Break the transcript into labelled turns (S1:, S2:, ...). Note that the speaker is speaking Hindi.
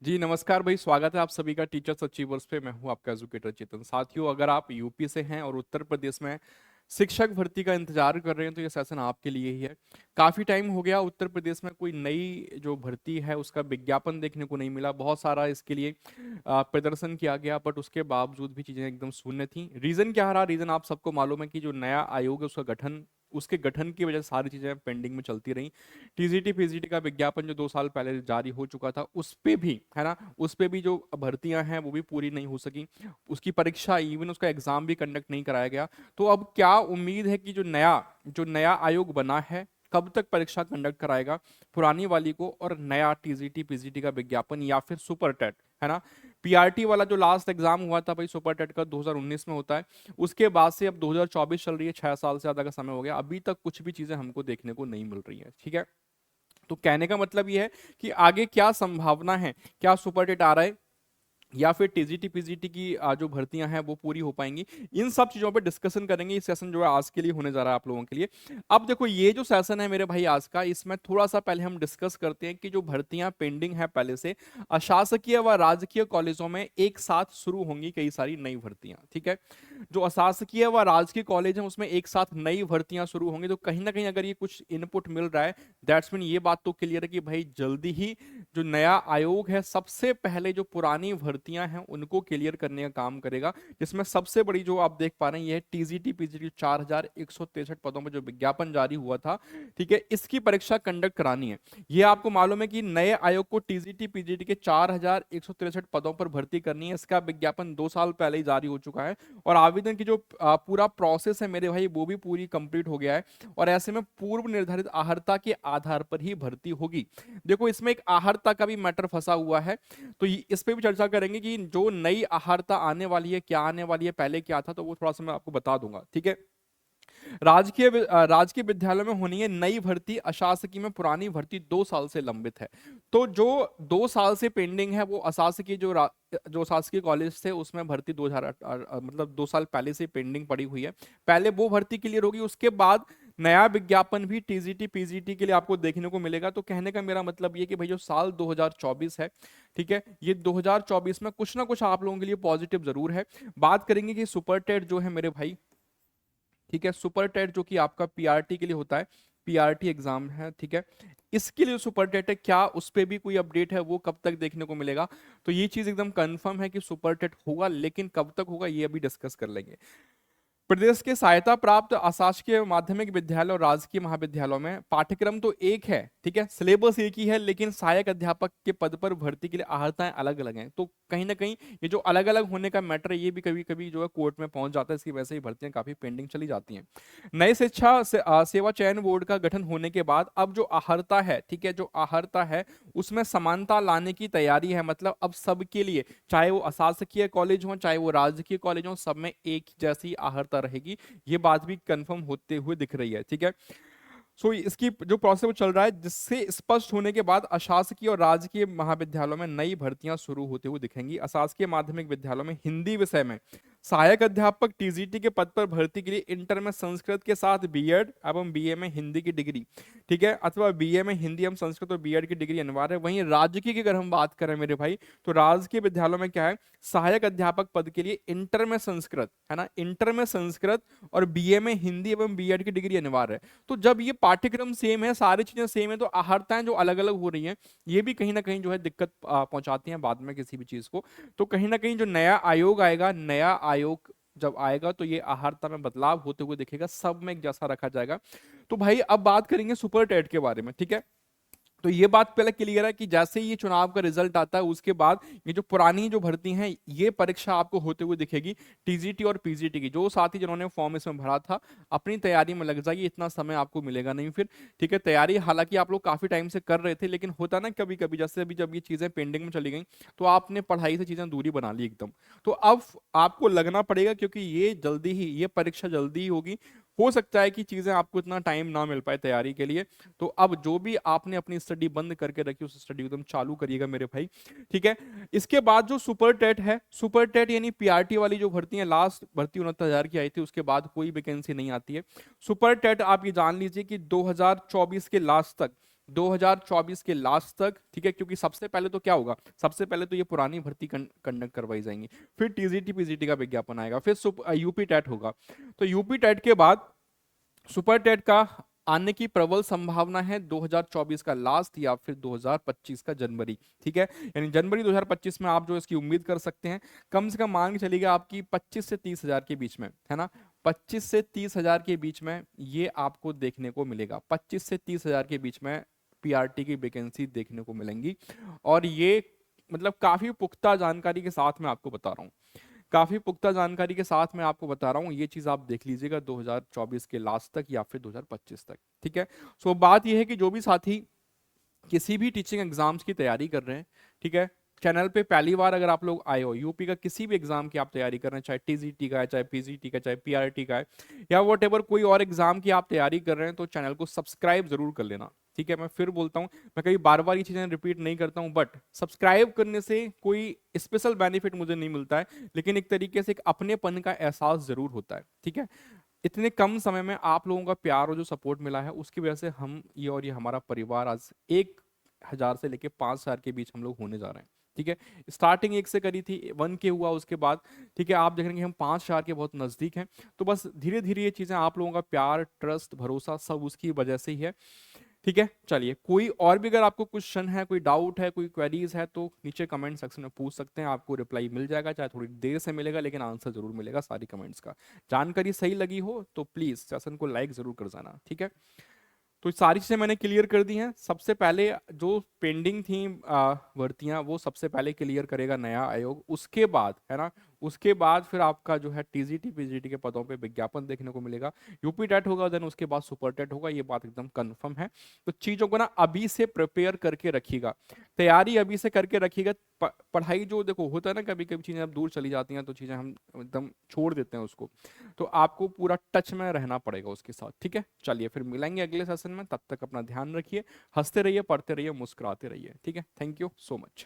S1: जी नमस्कार भाई, स्वागत है आप सभी का टीचर्स अचीवर्स पे। मैं हूं आपका एजुकेटर चेतन। साथियों, अगर आप यूपी से हैं और उत्तर प्रदेश में शिक्षक भर्ती का इंतजार कर रहे हैं तो ये सेशन आपके लिए ही है। काफी टाइम हो गया उत्तर प्रदेश में कोई नई जो भर्ती है उसका विज्ञापन देखने को नहीं मिला। बहुत सारा इसके लिए प्रदर्शन किया गया, बट उसके बावजूद भी चीजें एकदम शून्य थी। रीजन क्या रहा? रीजन आप सबको मालूम है कि जो नया आयोग है उसके गठन की वजह से सारी चीजें पेंडिंग में चलती रही। टीजीटी पीजीटी का विज्ञापन जो 2 साल पहले जारी हो चुका था, उस पे भी है ना, उस पे भी जो भर्तियां हैं वो भी पूरी नहीं हो सकी। उसकी परीक्षा, इवन उसका एग्जाम भी कंडक्ट नहीं कराया गया। तो अब क्या उम्मीद है कि जो नया आयोग बना है कब तक परीक्षा कंडक्ट कराएगा पुरानी वाली को, और नया टीजीटी पीजीटी का विज्ञापन या फिर सुपर टेट, है ना। पीआरटी वाला जो लास्ट एग्जाम हुआ था भाई सुपर टेट का, 2019 में होता है। उसके बाद से अब 2024 चल रही है, 6 साल से ज्यादा का समय हो गया, अभी तक कुछ भी चीजें हमको देखने को नहीं मिल रही है। ठीक है, तो कहने का मतलब ये है कि आगे क्या संभावना है, क्या सुपर टेट आ रहा है या फिर टीजीटी पीजीटी की जो भर्तियां हैं वो पूरी हो पाएंगी। इन सब चीजों पे डिस्कशन करेंगे। ये सेशन जो है आज के लिए होने जा रहा है आप लोगों के लिए। अब देखो, ये जो सेशन है मेरे भाई आज का, इसमें थोड़ा सा पहले हम डिस्कस करते हैं कि जो भर्तियां पेंडिंग है पहले से, अशासकीय व राजकीय कॉलेजों में एक साथ शुरू होंगी कई सारी नई भर्तियां। ठीक है, जो अशासकीय व राजकीय कॉलेज हैं उसमें एक साथ नई भर्तियां शुरू होंगी। तो कहीं ना कहीं अगर ये कुछ इनपुट मिल रहा है, दैट्स मीन ये बात तो क्लियर है कि भाई जल्दी ही जो नया आयोग है सबसे पहले जो पुरानी भर्तियां हैं उनको क्लियर करने का काम करेगा। जिसमें सबसे बड़ी जो आप देख पा रहे हैं ये है टीजीटी पीजीटी 4163 पदों पर जो विज्ञापन जारी हुआ था। ठीक है, इसकी परीक्षा कंडक्ट करानी है। ये आपको मालूम है कि नए आयोग को टीजीटी पीजीटी के 4163 पदों पर भर्ती करनी है। इसका विज्ञापन 2 साल पहले ही जारी हो चुका है, और आवेदन की जो पूरा प्रोसेस है मेरे भाई वो भी पूरी कंप्लीट हो गया है। और ऐसे में पूर्व निर्धारित आहर्ता के आधार पर ही भर्ती होगी। देखो, इसमें एक आहर्ता का भी मैटर फंसा हुआ है, तो इस पे भी चर्चा करेंगे कि जो नई आहर्ता आने वाली है, क्या आने वाली है, पहले क्या था, तो वो थोड़ा सा मैं आपको बता दूंगा। ठीक है, राजकीय विद्यालय में होनी है नई भर्ती, अशासकीय में पुरानी भर्ती 2 साल से लंबित है। तो जो 2 साल से पेंडिंग है वो अशासकीय जो शासकीय कॉलेज थे उसमें भर्ती 2000 मतलब 2 साल पहले से पेंडिंग पड़ी हुई है। पहले वो भर्ती क्लियर होगी, उसके बाद नया विज्ञापन भी टीजीटी पीजीटी के लिए आपको देखने को मिलेगा। तो कहने का मेरा मतलब ये कि भाई जो साल 2024 है, ठीक है, ये 2024 में कुछ ना कुछ आप लोगों के लिए पॉजिटिव जरूर है। बात करेंगे कि सुपर टेट जो है मेरे भाई, ठीक है, सुपर टेट जो कि आपका पीआरटी के लिए होता है, पीआरटी एग्जाम है। ठीक है, इसके लिए सुपर टेट है, क्या उस पे भी कोई अपडेट है, वो कब तक देखने को मिलेगा? तो ये चीज एकदम कंफर्म है कि सुपर टेट होगा, लेकिन कब तक होगा ये अभी डिस्कस कर लेंगे। प्रदेश के सहायता प्राप्त अशासकीय माध्यमिक विद्यालय और राजकीय महाविद्यालयों में पाठ्यक्रम तो एक है, ठीक है, सिलेबस एक ही है, लेकिन सहायक अध्यापक के पद पर भर्ती के लिए आहर्ताएं अलग अलग हैं। तो कहीं ना कहीं ये जो अलग अलग होने का मैटर है ये भी कभी कभी जो है कोर्ट में पहुंच जाता है। इसकी वजह से ही भर्तियां काफी पेंडिंग चली जाती हैं। नए सेवा चयन बोर्ड का गठन होने के बाद अब जो आहर्ता है, ठीक है, जो आहर्ता है उसमें समानता लाने की तैयारी है। मतलब अब सबके लिए, चाहे वो अशासकीय कॉलेज हो चाहे वो राजकीय कॉलेज हो, सब में एक जैसी आहर्ता रहेगी। ये बात भी कंफर्म होते हुए दिख रही है। ठीक है, सो इसकी जो प्रोसेस वो चल रहा है, जिससे स्पष्ट होने के बाद अशासकीय और राजकीय महाविद्यालयों में नई भर्तियां शुरू होते हुए दिखेंगी। अशासकीय माध्यमिक विद्यालयों में हिंदी विषय में सहायक अध्यापक टीजीटी के पद पर भर्ती के लिए इंटर में संस्कृत के साथ बीएड एवं बीए में हिंदी की डिग्री, ठीक है, अथवा बीए में हिंदी एवं संस्कृत और बीएड की डिग्री अनिवार्य है। वहीं राजकीय की अगर हम बात करें मेरे भाई, तो राजकीय विद्यालयों में क्या है, सहायक अध्यापक पद के लिए इंटर में संस्कृत, है ना, इंटर में संस्कृत और बीए में हिंदी एवं बीएड की डिग्री अनिवार्य है। तो जब ये पाठ्यक्रम सेम है, सारी चीजें सेम है, तो आहर्ताएं जो अलग अलग हो रही हैं ये भी कहीं ना कहीं जो है दिक्कत पहुंचाती हैं बाद में किसी भी चीज को। तो कहीं ना कहीं जो नया आयोग आएगा, नया आयोग जब आएगा तो ये आहर्ता में बदलाव होते हुए दिखेगा, सब में एक जैसा रखा जाएगा। तो भाई अब बात करेंगे सुपर टेट के बारे में। ठीक है, तो ये बात पहले क्लियर है कि जैसे ही ये चुनाव का रिजल्ट आता है उसके बाद ये जो पुरानी जो भर्ती है ये परीक्षा आपको होते हुए दिखेगी, टीजीटी और पीजीटी की। जो साथी जिन्होंने फॉर्म इसमें भरा था अपनी तैयारी में लग जाइए, इतना समय आपको मिलेगा नहीं फिर। ठीक है, तैयारी हालांकि आप लोग काफी टाइम से कर रहे थे, लेकिन होता ना कभी कभी, जैसे अभी जब ये चीजें पेंडिंग में चली गई तो आपने पढ़ाई से चीजें दूरी बना ली एकदम। तो अब आपको लगना पड़ेगा, क्योंकि ये जल्दी ही, ये परीक्षा जल्दी ही होगी। हो सकता है कि चीजें आपको इतना टाइम ना मिल पाए तैयारी के लिए। तो अब जो भी आपने अपनी स्टडी बंद करके रखी उस स्टडी को एकदम चालू करिएगा मेरे भाई। ठीक है, इसके बाद जो सुपर टेट है, सुपर टेट यानी पीआरटी वाली जो भर्ती है, लास्ट भर्ती 69,000 की आई थी, उसके बाद कोई वैकेंसी नहीं आती है। सुपर टेट आप ये जान लीजिए कि 2024 के लास्ट तक, 2024 के लास्ट तक, ठीक है, क्योंकि सबसे पहले तो क्या होगा, सबसे पहले तो ये पुरानी भर्ती कंडक्ट करवाई जाएंगी, फिर टीजीटी पीजीटी का विज्ञापन आएगा, फिर यूपी टेट होगा, तो यूपी टेट के बाद सुपर टेट का आने की प्रबल संभावना है 2024 का लास्ट या फिर 2025 का जनवरी, ठीक है, यानी जनवरी 2025 में आप जो इसकी उम्मीद कर सकते हैं, कम से कम मान के चलिएगा आपकी 25 से 30 हजार के बीच में, है ना, 25 से 30 हजार के बीच में ये आपको देखने को मिलेगा, 25 से 30 हजार के बीच में पीआरटी की वैकेंसी देखने को मिलेंगी। और ये मतलब काफी पुख्ता जानकारी के साथ मैं आपको बता रहा हूँ, काफी पुख्ता जानकारी के साथ मैं आपको बता रहा हूँ, ये चीज आप देख लीजिएगा 2024 के लास्ट तक या फिर 2025 तक, ठीक है। सो बात ये है कि जो भी साथी किसी भी टीचिंग एग्जाम्स की तैयारी कर रहे हैं, ठीक है, चैनल पे पहली बार अगर आप लोग आए हो, यूपी का किसी भी एग्जाम की आप तैयारी कर रहे हैं, चाहे टीजीटी का है, चाहे पीजीटी का, चाहे पीआरटी का है, या वट एवर कोई और एग्जाम की आप तैयारी कर रहे हैं, तो चैनल को सब्सक्राइब जरूर कर लेना, ठीक है। मैं फिर बोलता हूँ, मैं कभी बार बार ये चीजें रिपीट नहीं करता हूँ, बट सब्सक्राइब करने से कोई स्पेशल बेनिफिट मुझे नहीं मिलता है, लेकिन एक तरीके से एक अपनेपन का एहसास जरूर होता है, ठीक है। इतने कम समय में आप लोगों का प्यार और जो सपोर्ट मिला है उसकी वजह से हम ये और ये हमारा परिवार आज 1,000 से लेके 5,000 के बीच हम लोग होने जा रहे हैं, ठीक है। स्टार्टिंग 1 से करी थी, 1 के हुआ उसके बाद, ठीक है, आप देख रहे हैं कि हम 5,000 के बहुत नजदीक हैं, तो बस धीरे धीरे ये चीजें आप लोगों का प्यार, ट्रस्ट, भरोसा सब उसकी वजह से ही है, ठीक है। चलिए, कोई और भी अगर आपको क्वेश्चन है, कोई डाउट है, कोई क्वेरीज है, तो नीचे कमेंट सेक्शन में पूछ सकते हैं, आपको रिप्लाई मिल जाएगा, चाहे थोड़ी देर से मिलेगा, लेकिन आंसर जरूर मिलेगा सारी कमेंट्स का। जानकारी सही लगी हो तो प्लीज सेशन को लाइक जरूर कर जाना, ठीक है। तो सारी चीजें मैंने क्लियर कर दी हैं। सबसे पहले जो पेंडिंग थी भर्तियां, वो सबसे पहले क्लियर करेगा नया आयोग, उसके बाद, है ना, उसके बाद फिर आपका जो है टीजीटी पीजीटी के पदों पे विज्ञापन देखने को मिलेगा, यूपी टेट होगा, देन उसके बाद सुपर टेट होगा, ये बात एकदम कंफर्म है। तो चीजों को ना अभी से प्रिपेयर करके रखिएगा, तैयारी अभी से करके रखिएगा। पढ़ाई जो देखो होता है ना, कभी कभी चीजें अब दूर चली जाती हैं तो चीजें हम एकदम छोड़ देते हैं उसको, तो आपको पूरा टच में रहना पड़ेगा उसके साथ, ठीक है। चलिए फिर मिलेंगे अगले सेशन में, तब तक अपना ध्यान रखिए, हंसते रहिए, पढ़ते रहिए, मुस्कुराते रहिए, ठीक है। Thank you so much.